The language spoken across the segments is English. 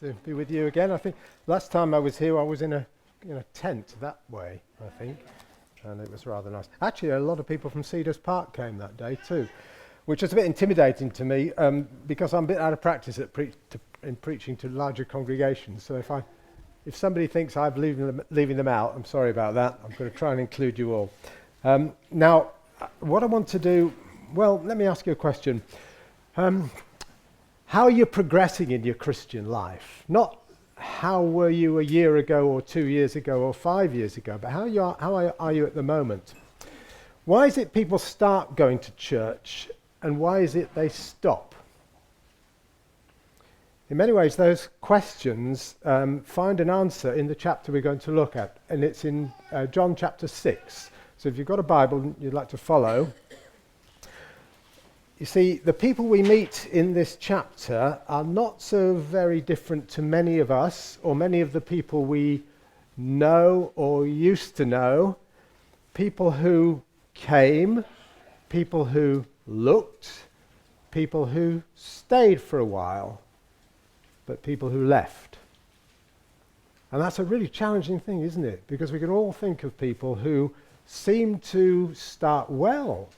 to be with you again. I think last time I was here, I was in a tent that way, I think, and it was rather nice. Actually, a lot of people from Cedars Park came that day too, which was a bit intimidating to me because I'm a bit out of practice at in preaching to larger congregations. So if somebody thinks I'm leaving them out, I'm sorry about that. I'm going to try and include you all. Now, what I want to do, well, let me ask you a question. How are you progressing in your Christian life? Not how were you a year ago or 2 years ago or 5 years ago, but how are you at the moment? Why is it people start going to church and why is it they stop? In many ways, those questions find an answer in the chapter we're going to look at, and it's in John chapter 6. So if you've got a Bible and you'd like to follow, you see, the people we meet in this chapter are not so very different to many of us or many of the people we know or used to know. People who came, people who looked, people who stayed for a while, but people who left. And that's a really challenging thing, isn't it? Because we can all think of people who seem to start well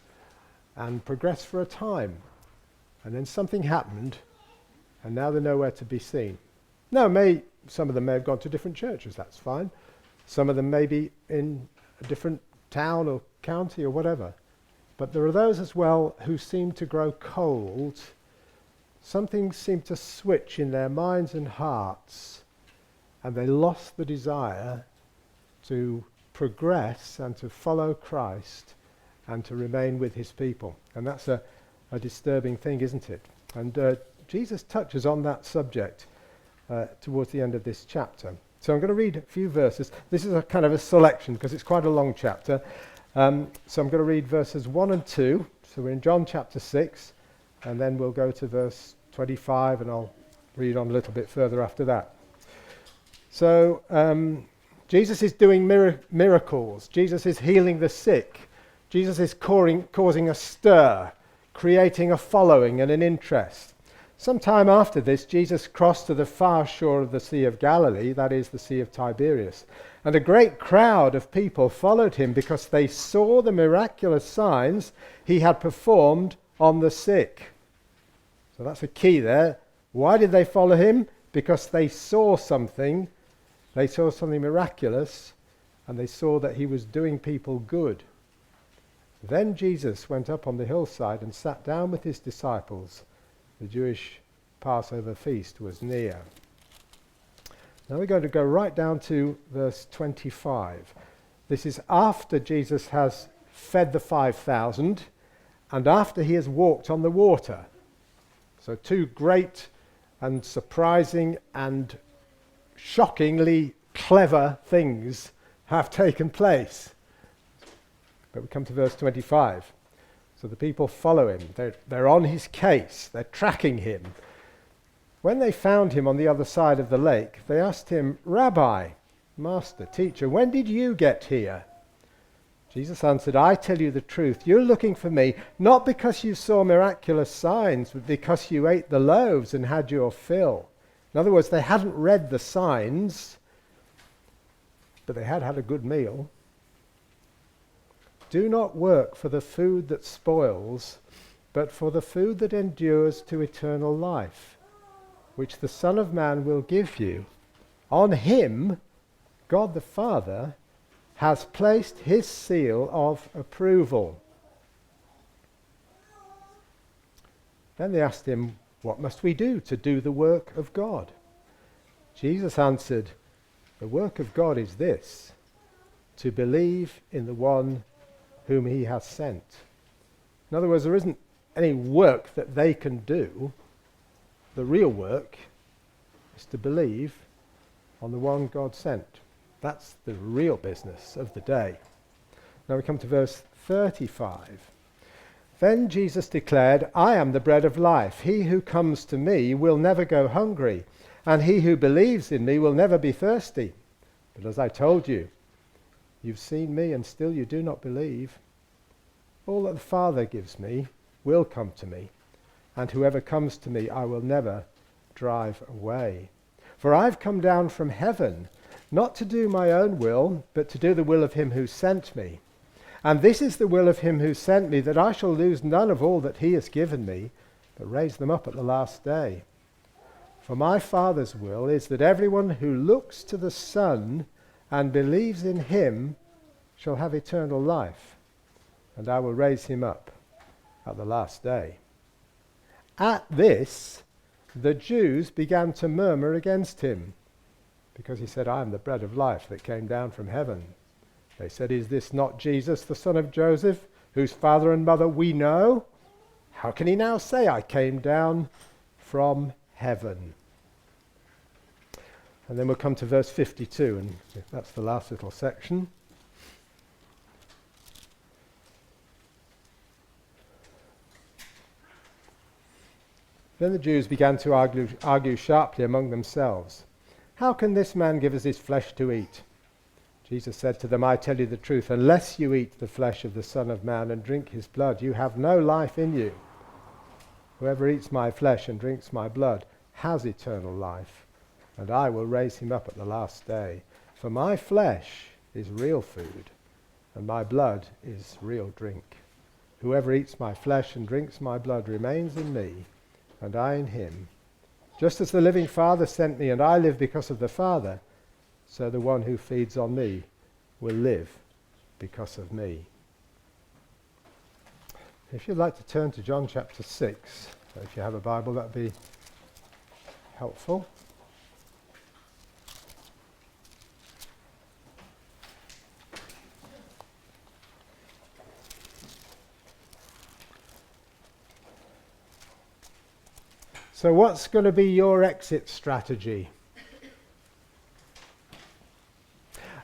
and progress for a time, and then something happened, and now they're nowhere to be seen. Now, some of them may have gone to different churches, that's fine. Some of them may be in a different town or county or whatever. But there are those as well who seem to grow cold. Something seemed to switch in their minds and hearts, and they lost the desire to progress and to follow Christ and to remain with his people. And that's a disturbing thing, isn't it? And Jesus touches on that subject towards the end of this chapter. So I'm going to read a few verses. This is a kind of a selection because it's quite a long chapter. So I'm going to read verses 1 and 2. So we're in John chapter 6, and then we'll go to verse 25, and I'll read on a little bit further after that. So Jesus is doing miracles. Jesus is healing the sick. Jesus is causing a stir, creating a following and an interest. Sometime after this, Jesus crossed to the far shore of the Sea of Galilee, that is the Sea of Tiberias, and a great crowd of people followed him because they saw the miraculous signs he had performed on the sick. So that's a key there. Why did they follow him? Because they saw something. They saw something miraculous, and they saw that he was doing people good. Then Jesus went up on the hillside and sat down with his disciples. The Jewish Passover feast was near. Now we're going to go right down to verse 25. This is after Jesus has fed the 5,000 and after he has walked on the water. So two great and surprising and shockingly clever things have taken place. But we come to verse 25. So the people follow him. They're on his case. They're tracking him. When they found him on the other side of the lake, they asked him, "Rabbi, Master, Teacher, when did you get here?" Jesus answered, "I tell you the truth. You're looking for me, not because you saw miraculous signs, but because you ate the loaves and had your fill." In other words, they hadn't read the signs, but they had had a good meal. Do not work for the food that spoils, but for the food that endures to eternal life, which the Son of Man will give you. On him, God the Father has placed his seal of approval. Then they asked him, "What must we do to do the work of God?" Jesus answered, "The work of God is this, to believe in the one whom he has sent." In other words, there isn't any work that they can do. The real work is to believe on the one God sent. That's the real business of the day. Now we come to verse 35. Then Jesus declared, "I am the bread of life. He who comes to me will never go hungry, and he who believes in me will never be thirsty. But as I told you, you've seen me and still you do not believe. All that the Father gives me will come to me, and whoever comes to me I will never drive away. For I've come down from heaven, not to do my own will, but to do the will of him who sent me. And this is the will of him who sent me, that I shall lose none of all that he has given me, but raise them up at the last day. For my Father's will is that everyone who looks to the Son and believes in him shall have eternal life, and I will raise him up at the last day. At this, the Jews began to murmur against him, because he said, I am the bread of life that came down from heaven. They said, is this not Jesus, the son of Joseph, whose father and mother we know? How can he now say, I came down from heaven? And then we'll come to verse 52, and that's the last little section. Then the Jews began to argue sharply among themselves. How can this man give us his flesh to eat? Jesus said to them, I tell you the truth, unless you eat the flesh of the Son of Man and drink his blood, you have no life in you. Whoever eats my flesh and drinks my blood has eternal life, and I will raise him up at the last day. For my flesh is real food, and my blood is real drink. Whoever eats my flesh and drinks my blood remains in me, and I in him. Just as the living Father sent me, and I live because of the Father, so the one who feeds on me will live because of me. If you'd like to turn to John chapter 6, if you have a Bible, that would be helpful. So what's going to be your exit strategy?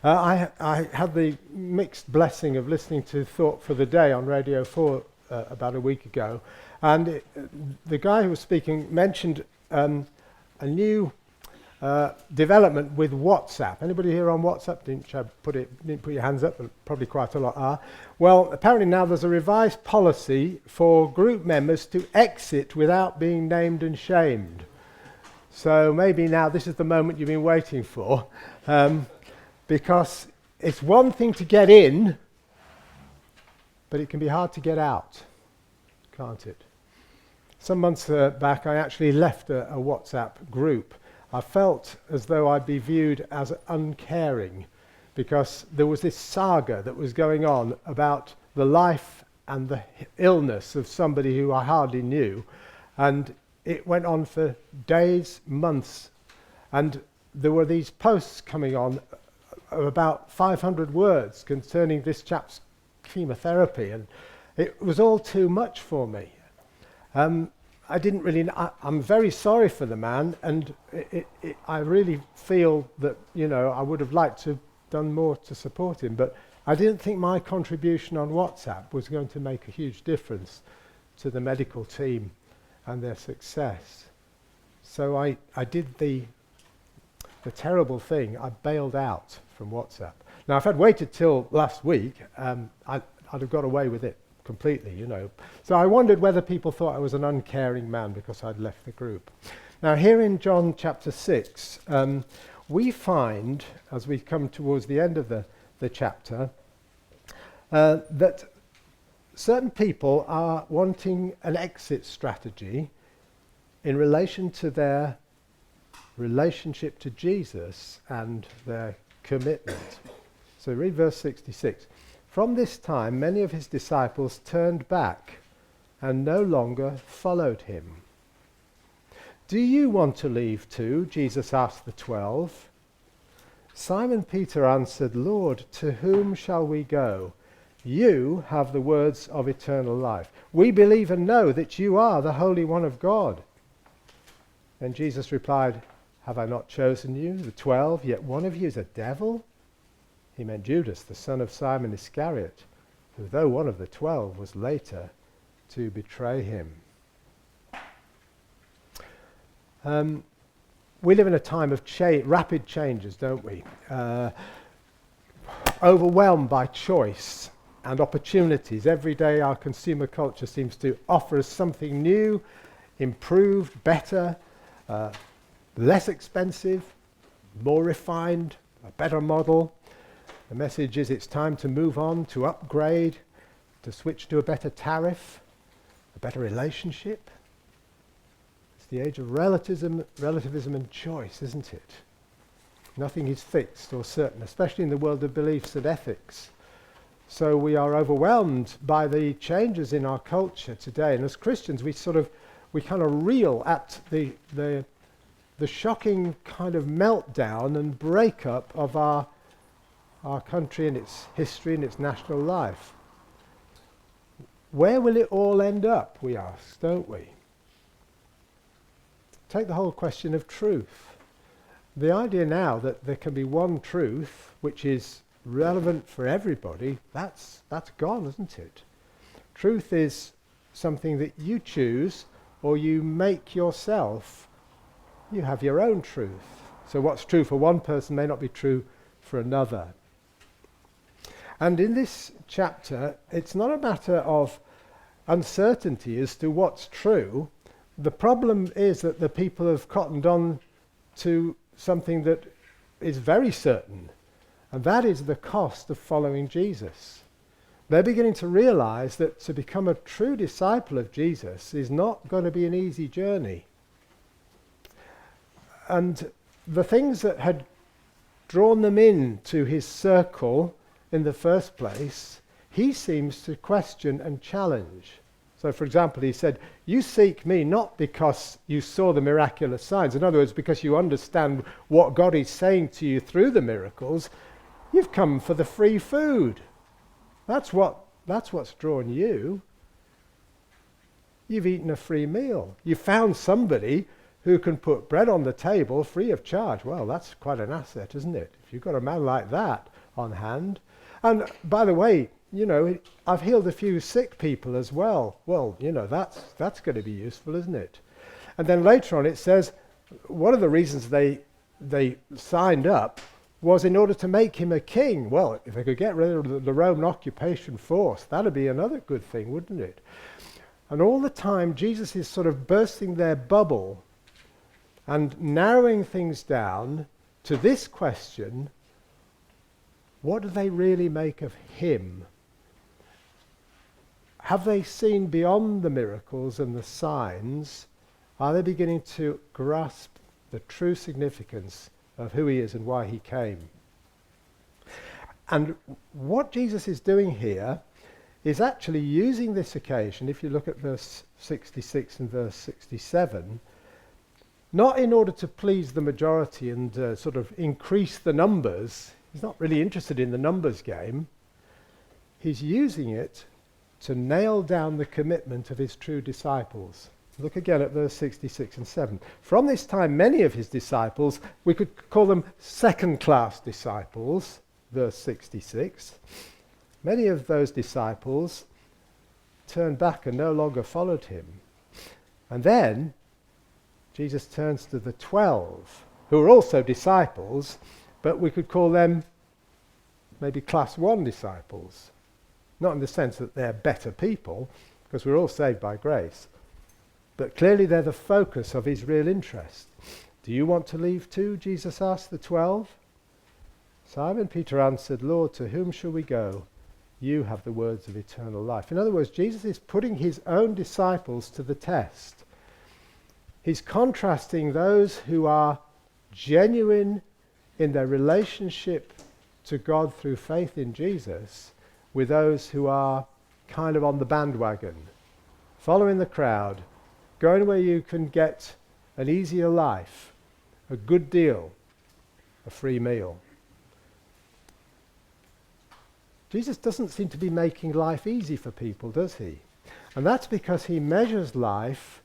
I had the mixed blessing of listening to Thought for the Day on Radio 4 about a week ago, and the guy who was speaking mentioned a new development with WhatsApp. Anybody here on WhatsApp? Didn't put your hands up, but probably quite a lot are. Well, apparently now there's a revised policy for group members to exit without being named and shamed. So maybe now this is the moment you've been waiting for. Because it's one thing to get in, but it can be hard to get out, can't it? Some months back, I actually left a WhatsApp group. I felt as though I'd be viewed as uncaring, because there was this saga that was going on about the life and the illness of somebody who I hardly knew, and it went on for days, months, and there were these posts coming on of about 500 words concerning this chap's chemotherapy, and it was all too much for me. I didn't really. I'm very sorry for the man, and I really feel that I would have liked to have done more to support him, but I didn't think my contribution on WhatsApp was going to make a huge difference to the medical team and their success. So I did the terrible thing. I bailed out from WhatsApp. Now, if I'd waited till last week, I'd have got away with it completely, So I wondered whether people thought I was an uncaring man because I'd left the group. Now, here in John chapter 6, we find, as we come towards the end of the chapter, that certain people are wanting an exit strategy in relation to their relationship to Jesus and their commitment. So read verse 66. From this time, many of his disciples turned back and no longer followed him. Do you want to leave too? Jesus asked the 12. Simon Peter answered, Lord, to whom shall we go? You have the words of eternal life. We believe and know that you are the Holy One of God. Then Jesus replied, have I not chosen you, the 12, yet one of you is a devil? He meant Judas, the son of Simon Iscariot, who, though one of the 12, was later to betray him. We live in a time of rapid changes, don't we? Overwhelmed by choice and opportunities. Every day our consumer culture seems to offer us something new, improved, better, less expensive, more refined, a better model. The message is it's time to move on, to upgrade, to switch to a better tariff, a better relationship. It's the age of relativism and choice, isn't it? Nothing is fixed or certain, especially in the world of beliefs and ethics. So we are overwhelmed by the changes in our culture today. And as Christians, we kind of reel at the shocking kind of meltdown and breakup of our country and its history and its national life. Where will it all end up, we ask, don't we? Take the whole question of truth. The idea now that there can be one truth, which is relevant for everybody, that's gone, isn't it? Truth is something that you choose or you make yourself. You have your own truth. So what's true for one person may not be true for another. And in this chapter, it's not a matter of uncertainty as to what's true. The problem is that the people have cottoned on to something that is very certain, and that is the cost of following Jesus. They're beginning to realize that to become a true disciple of Jesus is not going to be an easy journey. And the things that had drawn them into his circle in the first place, he seems to question and challenge. So, for example, he said, you seek me not because you saw the miraculous signs. In other words, because you understand what God is saying to you through the miracles. You've come for the free food. That's what's drawn you. You've eaten a free meal. You found somebody who can put bread on the table free of charge. Well, that's quite an asset, isn't it? If you've got a man like that on hand. And by the way, I've healed a few sick people as well. Well, that's going to be useful, isn't it? And then later on it says, one of the reasons they signed up was in order to make him a king. Well, if they could get rid of the Roman occupation force, that'd be another good thing, wouldn't it? And all the time, Jesus is sort of bursting their bubble and narrowing things down to this question: what do they really make of him? Have they seen beyond the miracles and the signs? Are they beginning to grasp the true significance of who he is and why he came? And what Jesus is doing here is actually using this occasion, if you look at verse 66 and verse 67, not in order to please the majority and sort of increase the numbers. He's not really interested in the numbers game. He's using it to nail down the commitment of his true disciples. Look again at verse 66 and 7. From this time, many of his disciples, we could call them second-class disciples, verse 66. Many of those disciples turned back and no longer followed him. And then Jesus turns to the 12, who are also disciples, but we could call them maybe class 1 disciples. Not in the sense that they're better people, because we're all saved by grace. But clearly they're the focus of his real interest. Do you want to leave too? Jesus asked the 12. Simon Peter answered, Lord, to whom shall we go? You have the words of eternal life. In other words, Jesus is putting his own disciples to the test. He's contrasting those who are genuine in their relationship to God through faith in Jesus with those who are kind of on the bandwagon, following the crowd, going where you can get an easier life, a good deal, a free meal. Jesus doesn't seem to be making life easy for people, does he? And that's because he measures life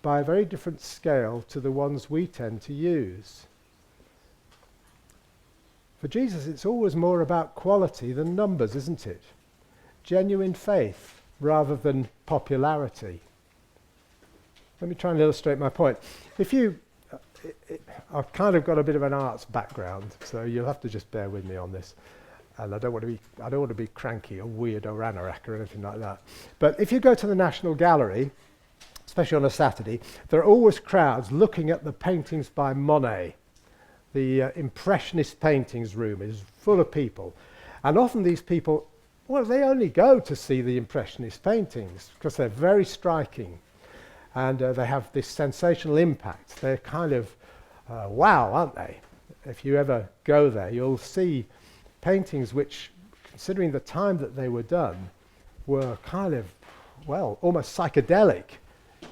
by a very different scale to the ones we tend to use. For Jesus, it's always more about quality than numbers, isn't it? Genuine faith rather than popularity. Let me try and illustrate my point. I've kind of got a bit of an arts background, so you'll have to just bear with me on this. And I don't want to be cranky or weird or anorak or anything like that. But if you go to the National Gallery, especially on a Saturday, there are always crowds looking at the paintings by Monet. The Impressionist paintings room is full of people. And often these people, well, they only go to see the Impressionist paintings because they're very striking. And they have this sensational impact. They're kind of wow, aren't they? If you ever go there, you'll see paintings which, considering the time that they were done, were kind of, well, almost psychedelic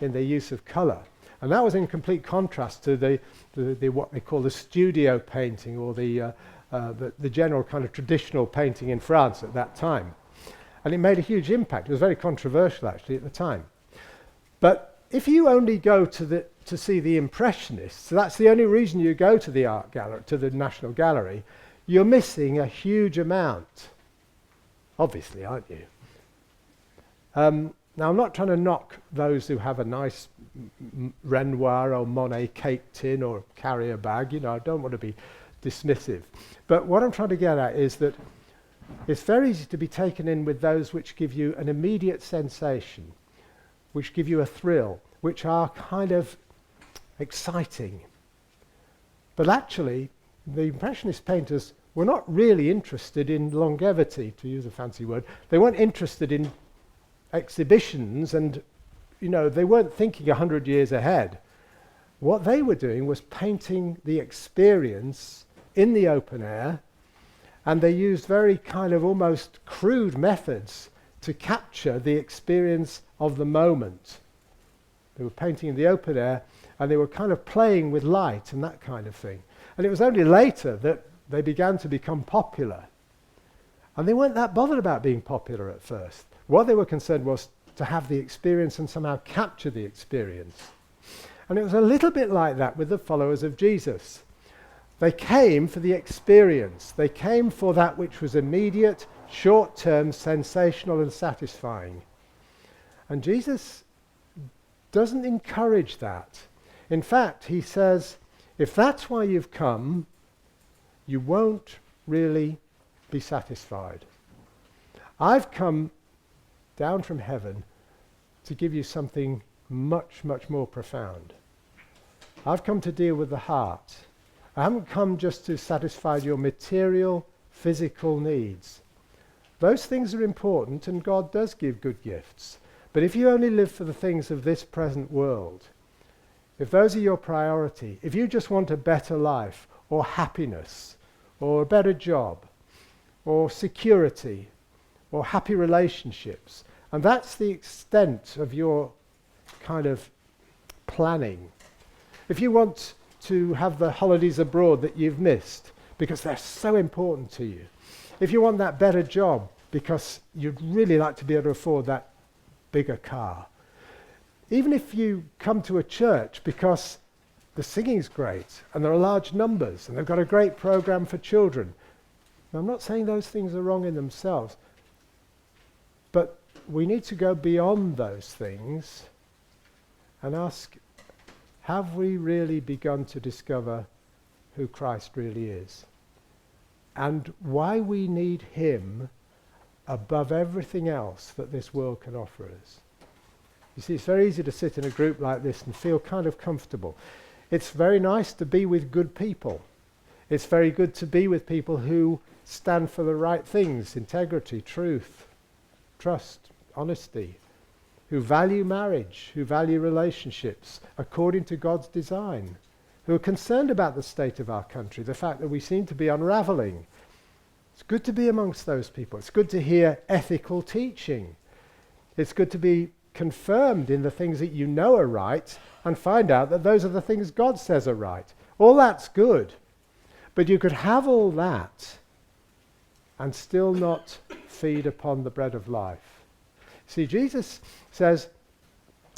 in their use of colour. And that was in complete contrast to the what they call the studio painting, or the general kind of traditional painting in France at that time. And it made a huge impact. It was very controversial, actually, at the time. But if you only go to see the Impressionists, so that's the only reason you go to the art gallery, to the National Gallery, you're missing a huge amount. Obviously, aren't you? Now, I'm not trying to knock those who have a nice Renoir or Monet cake tin or carrier bag. You know, I don't want to be dismissive. But what I'm trying to get at is that it's very easy to be taken in with those which give you an immediate sensation, which give you a thrill, which are kind of exciting. But actually, the Impressionist painters were not really interested in longevity, to use a fancy word. They weren't interested in exhibitions, and you know, they weren't thinking 100 years ahead. What they were doing was painting the experience in the open air, and they used very kind of almost crude methods to capture the experience of the moment. They were painting in the open air, and they were kind of playing with light and that kind of thing. And it was only later that they began to become popular. And they weren't that bothered about being popular at first. What they were concerned was to have the experience and somehow capture the experience. And it was a little bit like that with the followers of Jesus. They came for the experience. They came for that which was immediate, short-term, sensational and satisfying. And Jesus doesn't encourage that. In fact, he says, if that's why you've come, you won't really be satisfied. I've come down from heaven to give you something much, much more profound. I've come to deal with the heart. I haven't come just to satisfy your material, physical needs. Those things are important, and God does give good gifts. But if you only live for the things of this present world, if those are your priority, if you just want a better life, or happiness, or a better job, or security, or happy relationships, and that's the extent of your kind of planning. If you want to have the holidays abroad that you've missed because they're so important to you, if you want that better job because you'd really like to be able to afford that bigger car, even if you come to a church because the singing's great and there are large numbers and they've got a great program for children. Now, I'm not saying those things are wrong in themselves, but we need to go beyond those things and ask, have we really begun to discover who Christ really is? And why we need him above everything else that this world can offer us. You see, it's very easy to sit in a group like this and feel kind of comfortable. It's very nice to be with good people. It's very good to be with people who stand for the right things: integrity, truth, trust, honesty, who value marriage, who value relationships according to God's design, who are concerned about the state of our country, the fact that we seem to be unraveling. It's good to be amongst those people. It's good to hear ethical teaching. It's good to be confirmed in the things that you know are right and find out that those are the things God says are right. All that's good. But you could have all that and still not feed upon the bread of life. See, Jesus says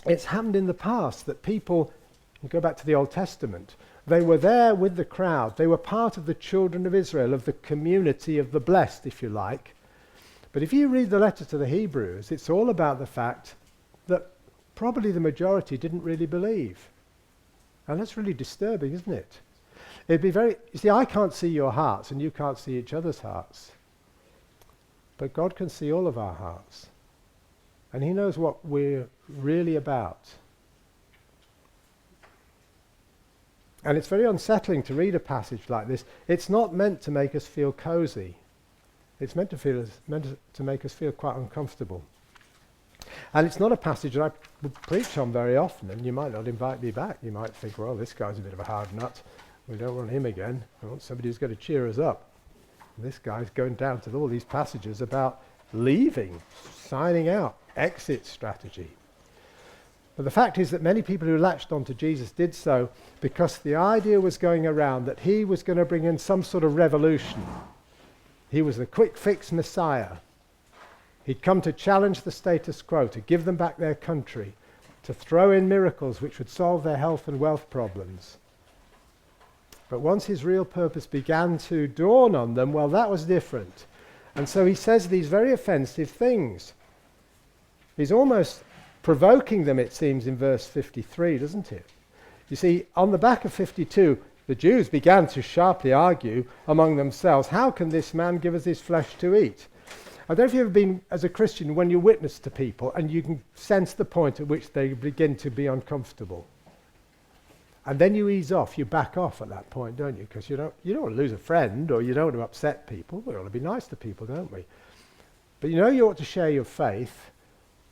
it's happened in the past that people, you go back to the Old Testament, they were there with the crowd. They were part of the children of Israel, of the community of the blessed, if you like. But if you read the letter to the Hebrews, it's all about the fact that probably the majority didn't really believe. And that's really disturbing, isn't it? It'd be very, you see, I can't see your hearts and you can't see each other's hearts. But God can see all of our hearts. And he knows what we're really about. And it's very unsettling to read a passage like this. It's not meant to make us feel cozy. It's meant to make us feel quite uncomfortable. And it's not a passage that I would preach on very often, and you might not invite me back. You might think, well, this guy's a bit of a hard nut. We don't want him again. We want somebody who's going to cheer us up. And this guy's going down to all these passages about leaving, signing out, exit strategy. But the fact is that many people who latched onto Jesus did so because the idea was going around that he was going to bring in some sort of revolution. He was the quick fix Messiah. He'd come to challenge the status quo, to give them back their country, to throw in miracles which would solve their health and wealth problems. But once his real purpose began to dawn on them, well, that was different. And so he says these very offensive things. He's almost provoking them, it seems, in verse 53, doesn't it? You see, on the back of 52, the Jews began to sharply argue among themselves, how can this man give us his flesh to eat? I don't know if you've ever been, as a Christian, when you witness to people and you can sense the point at which they begin to be uncomfortable. And then you ease off, you back off at that point, don't you? Because you don't want to lose a friend, or you don't want to upset people. We want to be nice to people, don't we? But you ought to share your faith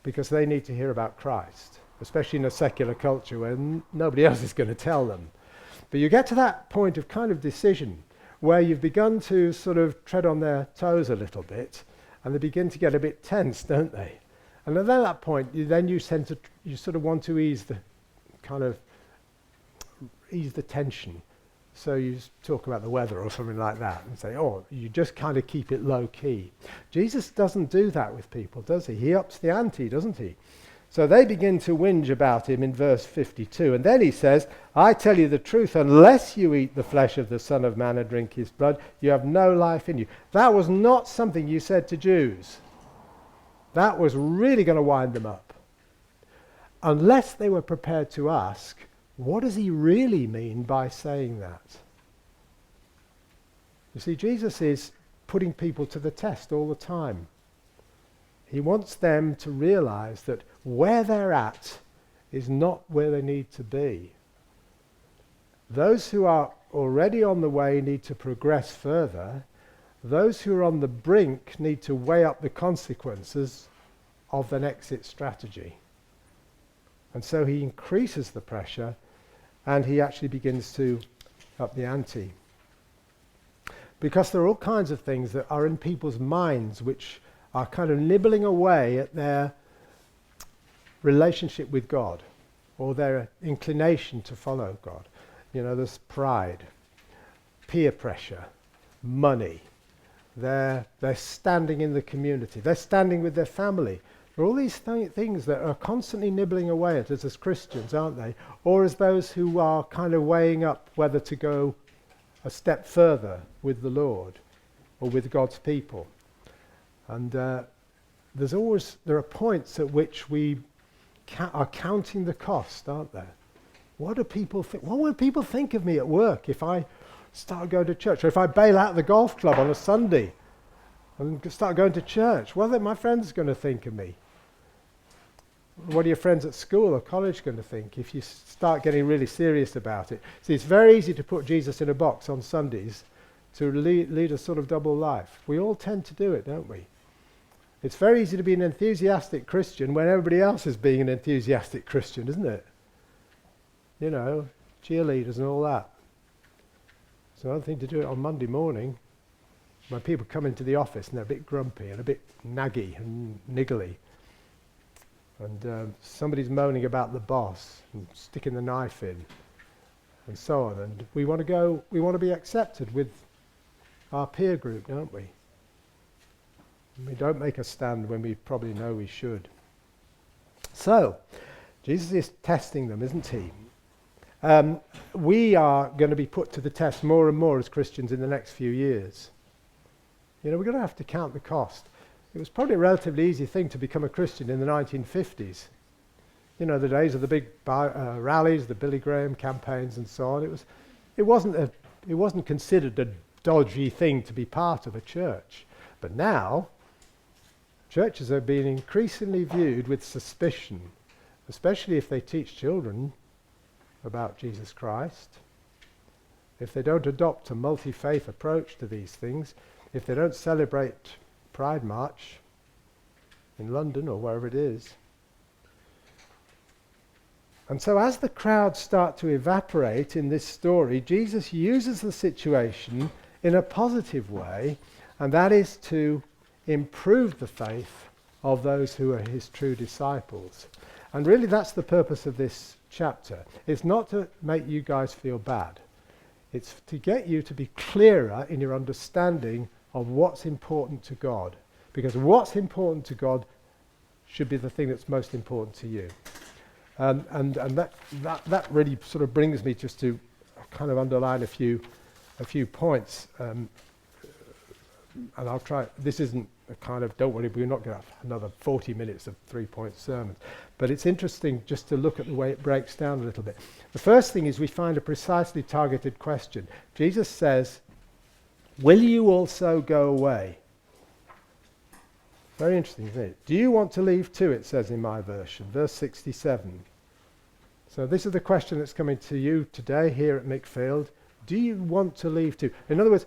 because they need to hear about Christ, especially in a secular culture where nobody else is going to tell them. But you get to that point of kind of decision where you've begun to sort of tread on their toes a little bit, and they begin to get a bit tense, don't they? And at that point, you sort of want to ease the tension. So you talk about the weather or something like that and say, oh, you just kind of keep it low key. Jesus doesn't do that with people, does he? He ups the ante, doesn't he? So they begin to whinge about him in verse 52. And then he says, I tell you the truth, unless you eat the flesh of the Son of Man and drink his blood, you have no life in you. That was not something you said to Jews. That was really going to wind them up. Unless they were prepared to ask, what does he really mean by saying that? You see, Jesus is putting people to the test all the time. He wants them to realize that where they're at is not where they need to be. Those who are already on the way need to progress further. Those who are on the brink need to weigh up the consequences of an exit strategy. And so he increases the pressure, and he actually begins to up the ante. Because there are all kinds of things that are in people's minds which are kind of nibbling away at their relationship with God, or their inclination to follow God. There's pride, peer pressure, money. They're standing in the community. They're standing with their family. There are all these things that are constantly nibbling away at us as Christians, aren't they? Or as those who are kind of weighing up whether to go a step further with the Lord or with God's people. And there are points at which we are counting the cost, aren't there? What do people think? What will people think of me at work if I start going to church, or if I bail out the golf club on a Sunday and start going to church? What are my friends going to think of me? What are your friends at school or college going to think if you start getting really serious about it? See, it's very easy to put Jesus in a box on Sundays to lead a sort of double life. We all tend to do it, don't we? It's very easy to be an enthusiastic Christian when everybody else is being an enthusiastic Christian, isn't it? Cheerleaders and all that. It's another thing to do it on Monday morning when people come into the office and they're a bit grumpy and a bit naggy and niggly. And somebody's moaning about the boss and sticking the knife in and so on. And we want to be accepted with our peer group, don't we? We don't make a stand when we probably know we should. So, Jesus is testing them, isn't he? We are going to be put to the test more and more as Christians in the next few years. We're going to have to count the cost. It was probably a relatively easy thing to become a Christian in the 1950s. The days of the big rallies, the Billy Graham campaigns and so on. It wasn't considered a dodgy thing to be part of a church. But now, churches are being increasingly viewed with suspicion, especially if they teach children about Jesus Christ. if they don't adopt a multi-faith approach to these things, if they don't celebrate Pride March in London or wherever it is. And so as the crowds start to evaporate in this story, Jesus uses the situation in a positive way, and that is to improve the faith of those who are his true disciples. And really that's the purpose of this chapter. It's not to make you guys feel bad. It's to get you to be clearer in your understanding of what's important to God. Because what's important to God should be the thing that's most important to you. And that really sort of brings me just to kind of underline a few points. And I'll try. This isn't a kind of, don't worry, we're not going to have another 40 minutes of 3-point sermons. But it's interesting just to look at the way it breaks down a little bit. The first thing is we find a precisely targeted question. Jesus says, "Will you also go away?" Very interesting, isn't it? Do you want to leave too, it says in my version, verse 67. So this is the question that's coming to you today here at Mickfield. Do you want to leave too? In other words,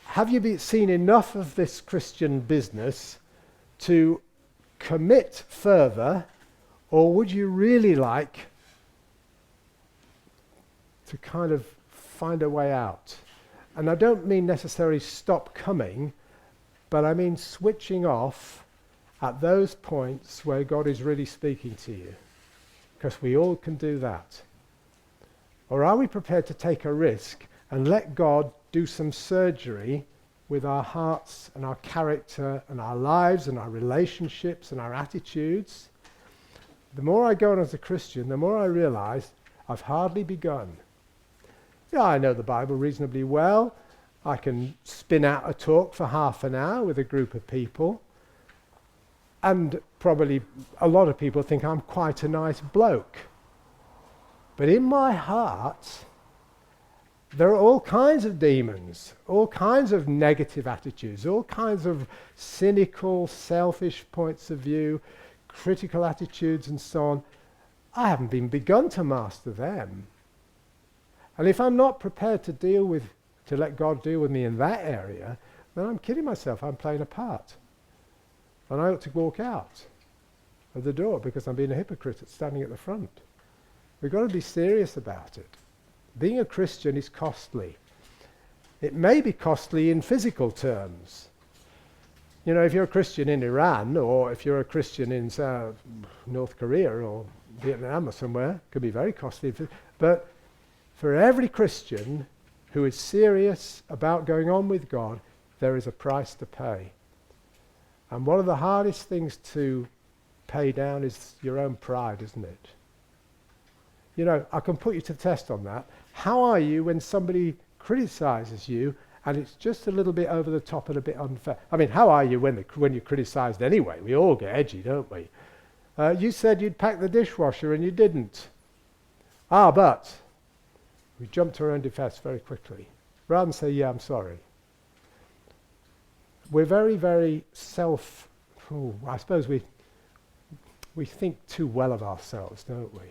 have you seen enough of this Christian business to commit further, or would you really like to kind of find a way out? And I don't mean necessarily stop coming, but I mean switching off at those points where God is really speaking to you. Because we all can do that. Or are we prepared to take a risk and let God do some surgery with our hearts and our character and our lives and our relationships and our attitudes? The more I go on as a Christian, the more I realize I've hardly begun. Yeah, I know the Bible reasonably well. I can spin out a talk for half an hour with a group of people. And probably a lot of people think I'm quite a nice bloke. But in my heart, there are all kinds of demons, all kinds of negative attitudes, all kinds of cynical, selfish points of view, critical attitudes and so on. I haven't been begun to master them. And if I'm not prepared to let God deal with me in that area, then I'm kidding myself, I'm playing a part. And I ought to walk out of the door because I'm being a hypocrite at standing at the front. We've got to be serious about it. Being a Christian is costly. It may be costly in physical terms. You know, if you're a Christian in Iran, or if you're a Christian in North Korea or Vietnam or somewhere, it could be very costly. But for every Christian who is serious about going on with God, there is a price to pay. And one of the hardest things to pay down is your own pride, isn't it? You know, I can put you to the test on that. How are you when somebody criticizes you and it's just a little bit over the top and a bit unfair? I mean, how are you when you're criticized anyway? We all get edgy, don't we? You said you'd pack the dishwasher and you didn't. But we jump to our own defense very quickly, rather than say, yeah, I'm sorry. We're very, very I suppose we think too well of ourselves, don't we?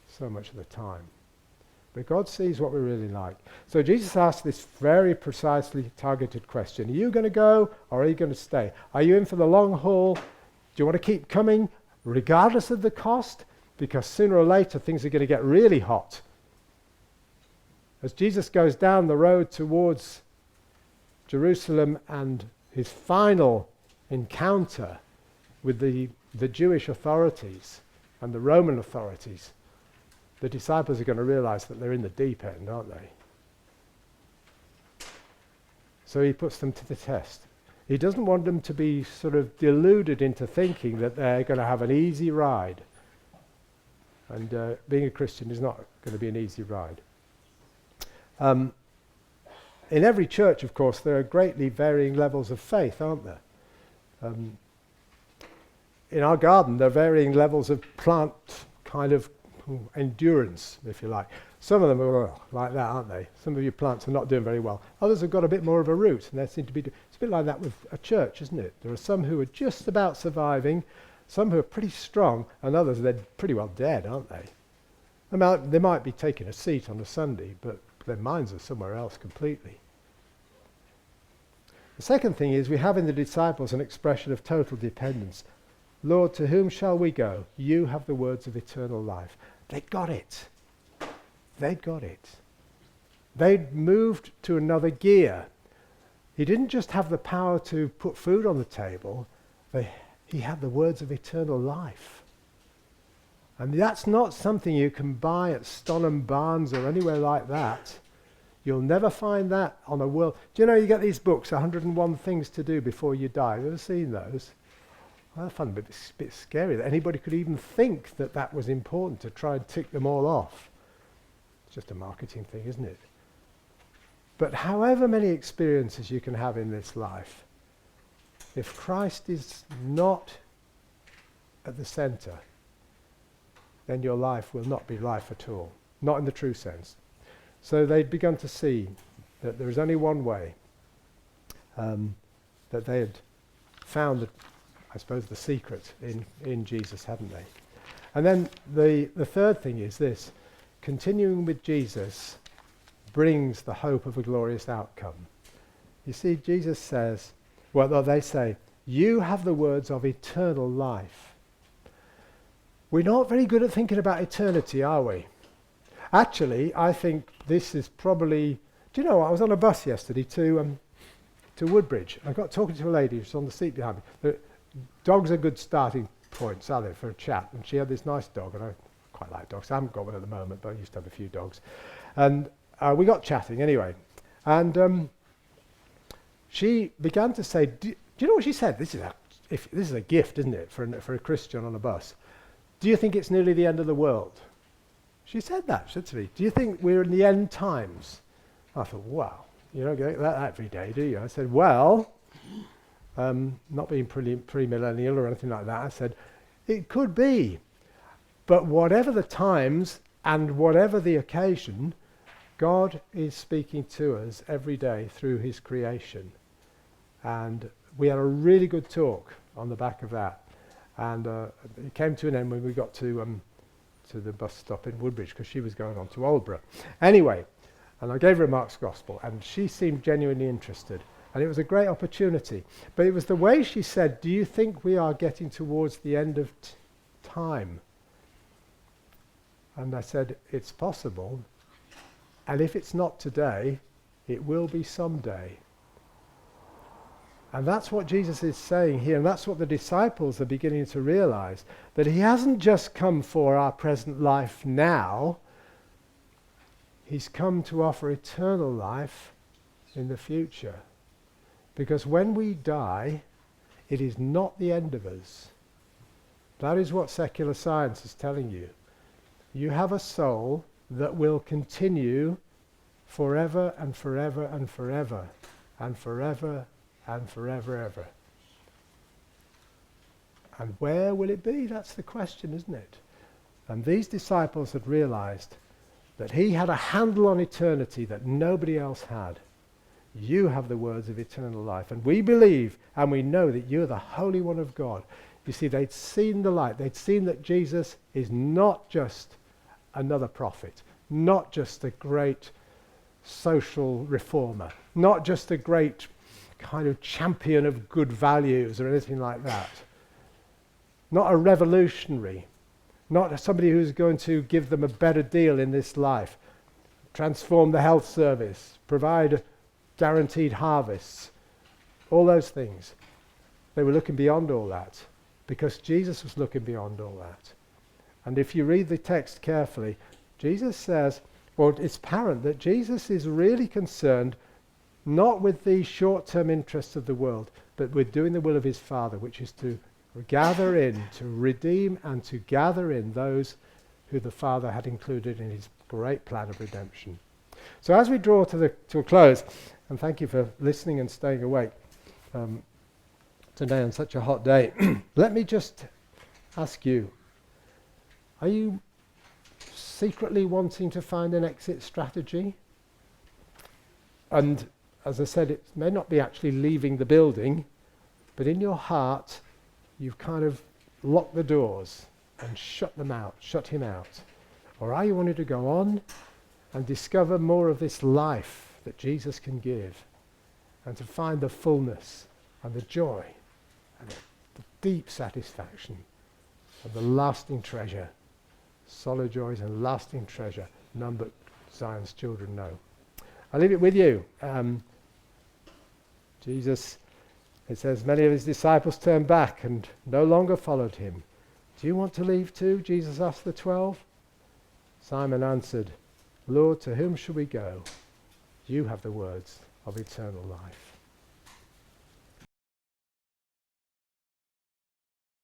So much of the time. But God sees what we're really like. So Jesus asked this very precisely targeted question. Are you going to go or are you going to stay? Are you in for the long haul? Do you want to keep coming regardless of the cost? Because sooner or later things are going to get really hot. As Jesus goes down the road towards Jerusalem and his final encounter with the Jewish authorities and the Roman authorities, the disciples are going to realize that they're in the deep end, aren't they? So he puts them to the test. He doesn't want them to be sort of deluded into thinking that they're going to have an easy ride. And being a Christian is not going to be an easy ride. In every church, of course, there are greatly varying levels of faith, aren't there? In our garden, there are varying levels of plant kind of endurance, if you like. Some of them are like that, aren't they? Some of your plants are not doing very well. Others have got a bit more of a root, and they seem to be it's a bit like that with a church, isn't it? There are some who are just about surviving, some who are pretty strong, and others they're pretty well dead, aren't they? They might be taking a seat on a Sunday, but their minds are somewhere else completely. The second thing is we have in the disciples an expression of total dependence. Lord, to whom shall we go? You have the words of eternal life. They got it. They got it. They'd moved to another gear. He didn't just have the power to put food on the table. He had the words of eternal life. And that's not something you can buy at Stoneham Barnes or anywhere like that. You'll never find that on a world. Do you know you get these books, 101 Things to Do Before You Die? Have you ever seen those? I find it a bit scary that anybody could even think that that was important to try and tick them all off. It's just a marketing thing, isn't it? But however many experiences you can have in this life, if Christ is not at the center, then your life will not be life at all. Not in the true sense. So they'd begun to see that there is only one way, that they had found, I suppose, the secret in Jesus, hadn't they? And then the third thing is this: continuing with Jesus brings the hope of a glorious outcome. You see, Jesus says, well, they say, you have the words of eternal life. We're not very good at thinking about eternity, are we? Actually, I think this is probably... Do you know what? I was on a bus yesterday to Woodbridge. I got talking to a lady who's on the seat behind me. Dogs are good starting points, are they, for a chat? And she had this nice dog, and I quite like dogs. I haven't got one at the moment, but I used to have a few dogs. And we got chatting anyway. And she began to say, do you know what she said? This is a gift, isn't it, for a Christian on a bus. Do you think it's nearly the end of the world? She said that, she said to me, do you think we're in the end times? I thought, wow, you don't get that every day, do you? I said, well, not being pre-millennial or anything like that, I said, it could be. But whatever the times and whatever the occasion, God is speaking to us every day through his creation. And we had a really good talk on the back of that. And it came to an end when we got to the bus stop in Woodbridge, because she was going on to Aldborough. Anyway, and I gave her Mark's Gospel, and she seemed genuinely interested. And it was a great opportunity. But it was the way she said, do you think we are getting towards the end of time? And I said, it's possible. And if it's not today, it will be someday. And that's what Jesus is saying here, and that's what the disciples are beginning to realize, that he hasn't just come for our present life now, he's come to offer eternal life in the future. Because when we die, it is not the end of us. That is what secular science is telling you. You have a soul that will continue forever and forever and forever and forever and forever ever. And where will it be? That's the question, isn't it? And these disciples had realized that he had a handle on eternity that nobody else had. You have the words of eternal life. And we believe and we know that you're the Holy One of God. You see, they'd seen the light. They'd seen that Jesus is not just another prophet, not just a great social reformer, not just a great kind of champion of good values or anything like that. Not a revolutionary, not somebody who's going to give them a better deal in this life, transform the health service, provide guaranteed harvests, all those things. They were looking beyond all that because Jesus was looking beyond all that. And if you read the text carefully, Jesus says, well, it's apparent that Jesus is really concerned not with the short-term interests of the world, but with doing the will of his Father, which is to gather in, to redeem and to gather in those who the Father had included in his great plan of redemption. So as we draw to a close, and thank you for listening and staying awake today on such a hot day, let me just ask you, are you secretly wanting to find an exit strategy? And as I said, it may not be actually leaving the building, but in your heart, you've kind of locked the doors and shut them out, shut him out. Or are you wanting to go on and discover more of this life that Jesus can give, and to find the fullness and the joy and the deep satisfaction and the lasting treasure, solid joys and lasting treasure, none but Zion's children know. I'll leave it with you. Jesus, it says, many of his disciples turned back and no longer followed him. Do you want to leave too? Jesus asked the 12. Simon answered, Lord, to whom shall we go? You have the words of eternal life.